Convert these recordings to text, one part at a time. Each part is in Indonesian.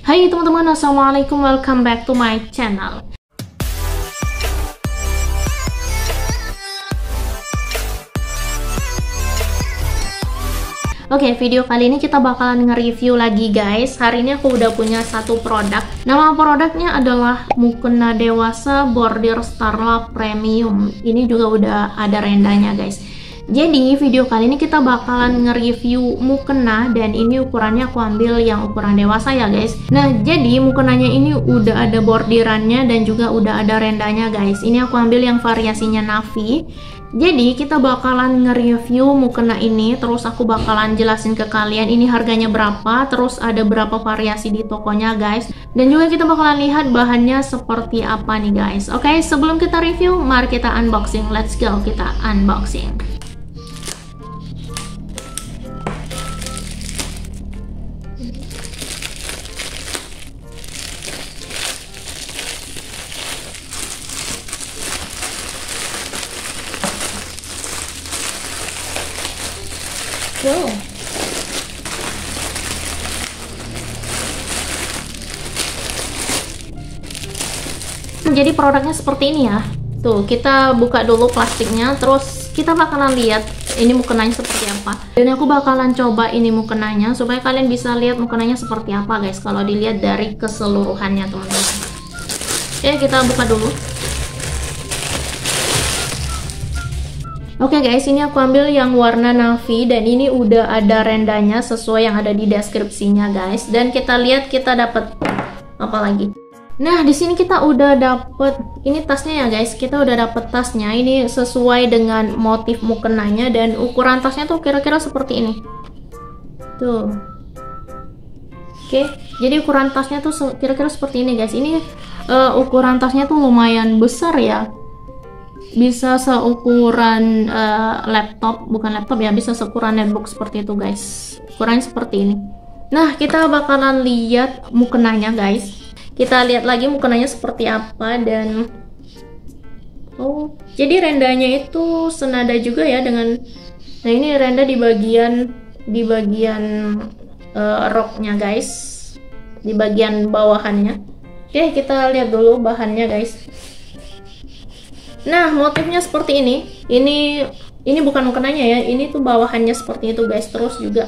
Hai teman-teman, assalamualaikum, welcome back to my channel. Oke, video kali ini kita bakalan nge-review lagi guys. Hari ini aku udah punya satu produk. Nama produknya adalah Mukena Dewasa Bordir Starla Premium. Ini juga udah ada rendanya guys. Jadi video kali ini kita bakalan nge-review mukena, dan ini ukurannya aku ambil yang ukuran dewasa ya guys. Nah, jadi mukenanya ini udah ada bordirannya dan juga udah ada rendanya guys. Ini aku ambil yang variasinya navy. Jadi kita bakalan nge-review mukena ini, terus aku bakalan jelasin ke kalian ini harganya berapa, terus ada berapa variasi di tokonya guys. Dan juga kita bakalan lihat bahannya seperti apa nih guys. Oke, sebelum kita review, mari kita unboxing. Let's go, kita unboxing. Wow. Jadi produknya seperti ini ya. Tuh, kita buka dulu plastiknya, terus kita bakalan lihat ini mukenanya seperti apa. Dan aku bakalan coba ini mukenanya supaya kalian bisa lihat mukenanya seperti apa guys, kalau dilihat dari keseluruhannya teman-teman. Oke, kita buka dulu. Oke guys, ini aku ambil yang warna navy, dan ini udah ada rendanya sesuai yang ada di deskripsinya guys. Dan kita lihat kita dapat apa lagi. Nah, di sini kita udah dapet ini tasnya ya guys. Kita udah dapet tasnya. Ini sesuai dengan motif mukenanya, dan ukuran tasnya tuh kira-kira seperti ini. Tuh. Oke, jadi ukuran tasnya tuh kira-kira seperti ini guys. Ini ukuran tasnya tuh lumayan besar ya. Bisa seukuran laptop, bukan laptop ya, bisa seukuran netbook seperti itu guys. Ukurannya seperti ini. Nah, kita bakalan lihat mukenanya guys. Kita lihat lagi mukenanya seperti apa. Dan oh, jadi rendanya itu senada juga ya dengan, nah ini renda di bagian roknya guys, di bagian bawahannya. Oke, kita lihat dulu bahannya guys. Nah, motifnya seperti ini. Ini bukan mukenanya ya. Ini tuh bawahannya seperti itu guys. Terus juga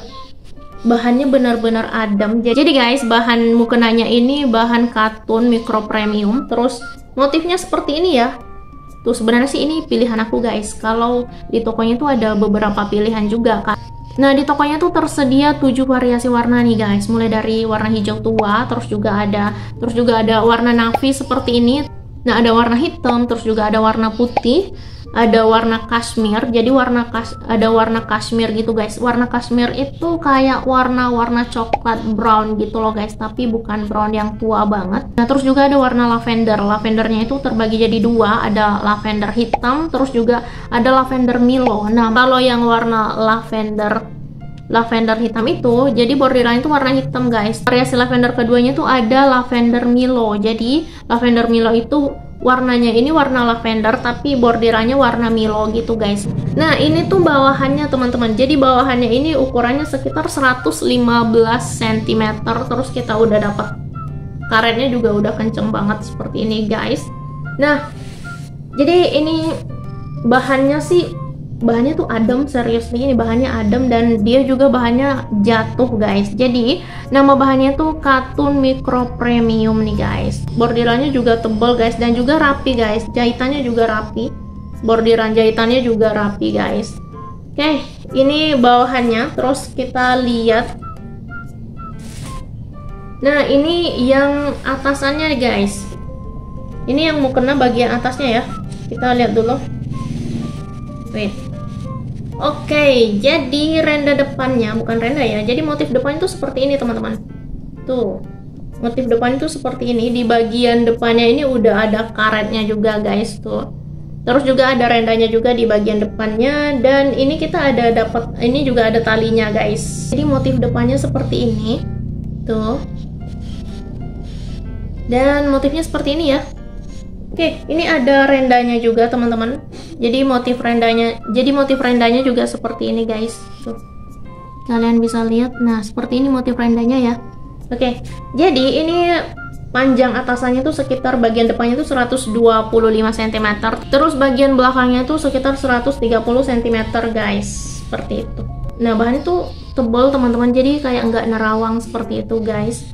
bahannya benar-benar adem. Jadi guys, bahan mukenanya ini bahan katun mikro premium. Terus motifnya seperti ini ya. Tuh, sebenarnya sih ini pilihan aku guys. Kalau di tokonya tuh ada beberapa pilihan juga kan. Nah, di tokonya tuh tersedia 7 variasi warna nih guys. Mulai dari warna hijau tua, terus juga ada warna navy seperti ini. Nah, ada warna hitam, terus juga ada warna putih, ada warna kashmir. Jadi ada warna kashmir gitu guys. Warna kashmir itu kayak warna coklat brown gitu loh guys, tapi bukan brown yang tua banget. Nah, terus juga ada warna lavender. Lavendernya itu terbagi jadi 2, ada lavender hitam, terus juga ada lavender Milo. Nah, kalau yang warna lavender hitam itu, jadi bordirannya itu warna hitam guys. Variasi lavender keduanya tuh ada lavender Milo. Jadi lavender Milo itu warnanya ini warna lavender, tapi bordirannya warna Milo gitu guys. Nah, ini tuh bawahannya teman-teman. Jadi bawahannya ini ukurannya sekitar 115 cm. Terus kita udah dapat karetnya juga udah kenceng banget seperti ini guys. Nah, jadi ini bahannya tuh adem, serius nih, ini bahannya adem, dan dia juga bahannya jatuh guys. Jadi nama bahannya tuh katun mikro premium nih guys. Bordirannya juga tebal guys, dan juga rapi guys. Jahitannya juga rapi, bordiran jahitannya juga rapi guys. Oke, ini bawahannya. Terus kita lihat. Nah, ini yang atasannya guys. Ini yang mukena bagian atasnya ya. Kita lihat dulu. Wait. Oke, jadi renda depannya, bukan renda ya. Jadi motif depannya tuh seperti ini teman-teman. Tuh, motif depannya tuh seperti ini. Di bagian depannya ini udah ada karetnya juga guys tuh. Terus juga ada rendanya juga di bagian depannya. Dan ini kita ini juga ada talinya guys. Jadi motif depannya seperti ini. Tuh. Dan motifnya seperti ini ya. Oke, ini ada rendanya juga teman-teman. Jadi motif rendanya juga seperti ini guys. Tuh. Kalian bisa lihat. Nah, seperti ini motif rendanya ya. Oke, jadi ini panjang atasannya tuh sekitar bagian depannya tuh 125 cm, terus bagian belakangnya tuh sekitar 130 cm guys, seperti itu. Nah, bahannya tuh tebal teman-teman, jadi kayak nggak nerawang seperti itu guys.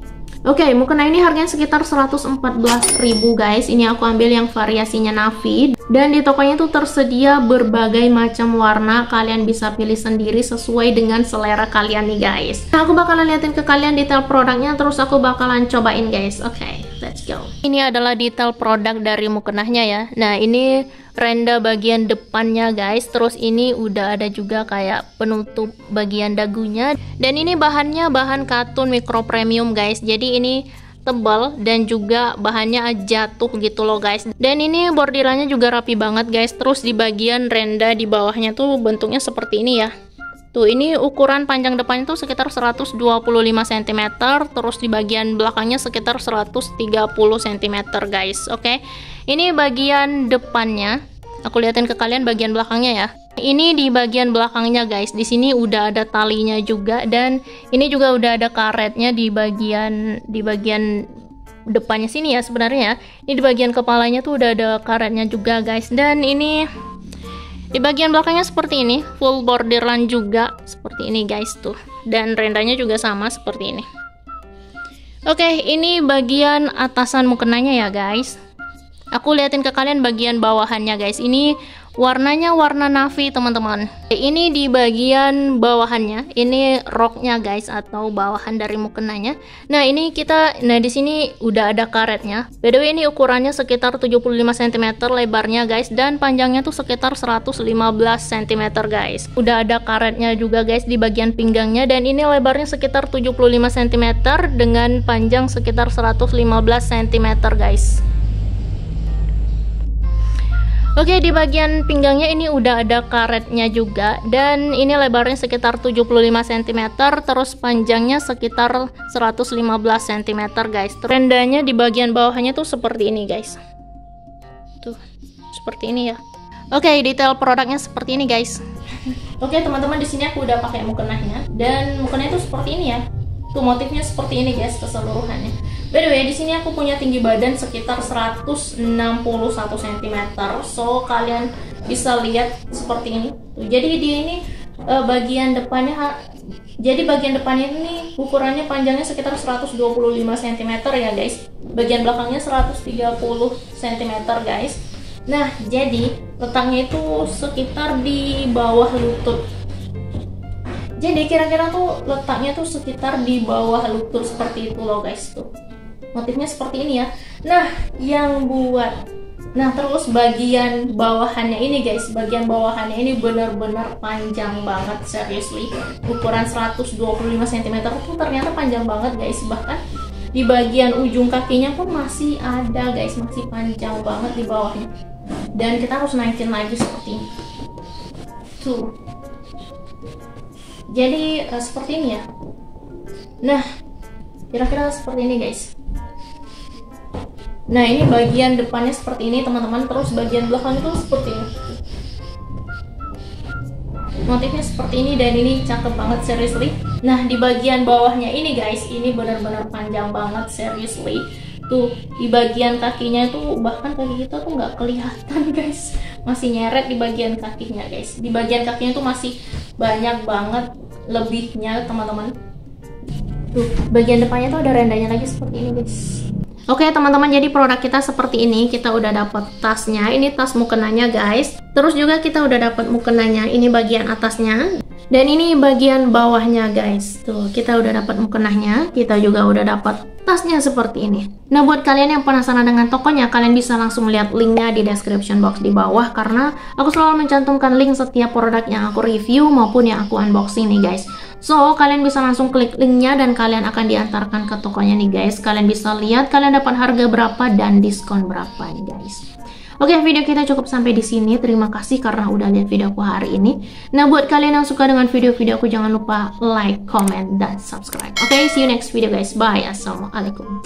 Oke, mukena ini harganya sekitar 114.000 guys. Ini aku ambil yang variasinya navy, dan di tokonya tuh tersedia berbagai macam warna. Kalian bisa pilih sendiri sesuai dengan selera kalian nih guys. Nah, aku bakalan liatin ke kalian detail produknya, terus aku bakalan cobain guys. Oke, let's go. Ini adalah detail produk dari mukenahnya ya. Nah, ini renda bagian depannya guys, terus ini udah ada juga kayak penutup bagian dagunya, dan ini bahannya bahan katun mikro premium guys, jadi ini tebal dan juga bahannya jatuh gitu loh guys, dan ini bordirannya juga rapi banget guys. Terus di bagian renda di bawahnya tuh bentuknya seperti ini ya. Tuh, ini ukuran panjang depannya tuh sekitar 125 cm, terus di bagian belakangnya sekitar 130 cm guys. Oke, ini bagian depannya. Aku liatin ke kalian bagian belakangnya ya. Ini di bagian belakangnya guys. Di sini udah ada talinya juga, dan ini juga udah ada karetnya di bagian depannya sini ya sebenarnya. Ini di bagian kepalanya tuh udah ada karetnya juga guys, dan ini di bagian belakangnya seperti ini, full borderline juga seperti ini guys tuh, dan rendanya juga sama seperti ini. Oke, ini bagian atasan mukenanya ya guys. Aku liatin ke kalian bagian bawahannya guys. Ini warnanya warna navy teman-teman. Ini di bagian bawahannya, ini roknya guys, atau bawahan dari mukenanya. Nah, di sini udah ada karetnya. By the way, ini ukurannya sekitar 75 cm lebarnya guys, dan panjangnya tuh sekitar 115 cm guys. Udah ada karetnya juga guys di bagian pinggangnya, dan ini lebarnya sekitar 75 cm dengan panjang sekitar 115 cm guys. Oke, di bagian pinggangnya ini udah ada karetnya juga, dan ini lebarnya sekitar 75 cm, terus panjangnya sekitar 115 cm guys. Rendanya di bagian bawahnya tuh seperti ini guys. Tuh, seperti ini ya. Oke, detail produknya seperti ini guys. Oke teman-teman, di sini aku udah pakai mukenahnya, dan mukenanya tuh seperti ini ya. Tuh, motifnya seperti ini guys keseluruhannya. By the way, di sini aku punya tinggi badan sekitar 161 cm. So, kalian bisa lihat seperti ini. Tuh, jadi di ini bagian depannya ini ukurannya panjangnya sekitar 125 cm ya guys. Bagian belakangnya 130 cm guys. Nah, jadi letaknya itu sekitar di bawah lutut. Jadi kira-kira tuh letaknya tuh sekitar di bawah lutut seperti itu loh guys tuh. Motifnya seperti ini ya. Nah, terus bagian bawahannya ini guys, bagian bawahannya ini benar-benar panjang banget, seriously. Ukuran 125 cm tuh ternyata panjang banget guys. Bahkan di bagian ujung kakinya pun masih ada guys, masih panjang banget di bawahnya. Dan kita harus naikin lagi seperti ini. Tuh. Jadi seperti ini ya. Nah, kira-kira seperti ini guys. Nah, ini bagian depannya seperti ini teman-teman. Terus bagian belakang itu seperti ini. Motifnya seperti ini, dan ini cakep banget, seriously. Nah, di bagian bawahnya ini guys, ini benar-benar panjang banget, seriously. Tuh, di bagian kakinya itu bahkan kaki kita tuh nggak kelihatan guys, masih nyeret di bagian kakinya guys. Di bagian kakinya tuh masih banyak banget lebihnya teman-teman. Tuh, bagian depannya tuh ada rendanya lagi seperti ini guys. Oke teman-teman, jadi produk kita seperti ini. Kita udah dapat tasnya, ini tas mukenanya guys. Terus juga kita udah dapat mukenanya, ini bagian atasnya, dan ini bagian bawahnya guys. Tuh, kita udah dapat mukenanya, kita juga udah dapat tasnya seperti ini. Nah, buat kalian yang penasaran dengan tokonya, kalian bisa langsung lihat linknya di description box di bawah, karena aku selalu mencantumkan link setiap produk yang aku review maupun yang aku unboxing nih guys. So, kalian bisa langsung klik linknya dan kalian akan diantarkan ke tokonya nih guys. Kalian bisa lihat kalian dapat harga berapa dan diskon berapa nih guys. Oke, video kita cukup sampai di sini. Terima kasih karena udah lihat videoku hari ini. Nah, buat kalian yang suka dengan video-videoku, jangan lupa like, comment, dan subscribe. Oke, see you next video guys. Bye. Assalamualaikum.